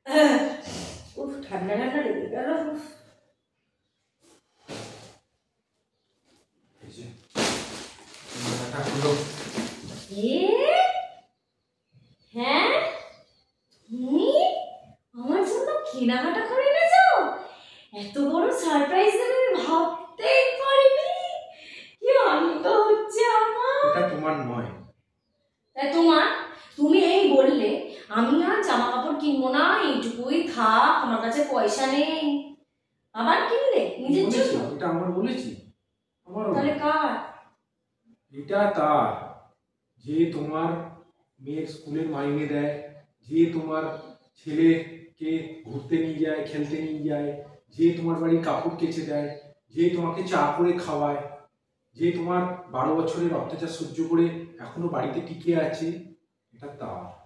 উফ, ঠান্ডা ঠান্ডা লেগে গেল। হ্যাঁ, তুমি আমার জন্য কেনাকাটা করে এনেছো? এত বড় সারপ্রাইজ দেবে আমি ভাবতেই পারিনি। কি আনন্দ হচ্ছে আমার। এটা তোমার নয়। তাই তোমার? তুমি এই বললে আমি আর জামা কাপড় কিনবো না, এইটুকুই থাক, আমার কাছে পয়সা নেই। আবার কিনলে নিজের জন্য? এটা আমার বলেছি? তাহলে কার? এটা তার, যে তোমার মেয়ের স্কুলের মাইনে দেয়, যে তোমার ছেলেকে ঘুরতে নিয়ে যায়, খেলতে নিয়ে যায়, যে তোমার বাড়ির কাপড় কেচে দেয়, যে তোমাকে চা করে খাওয়ায়, যে তোমার 12 বছরের অত্যাচার সহ্য করে এখনো বাড়িতে টিকে আছে, এটা তার।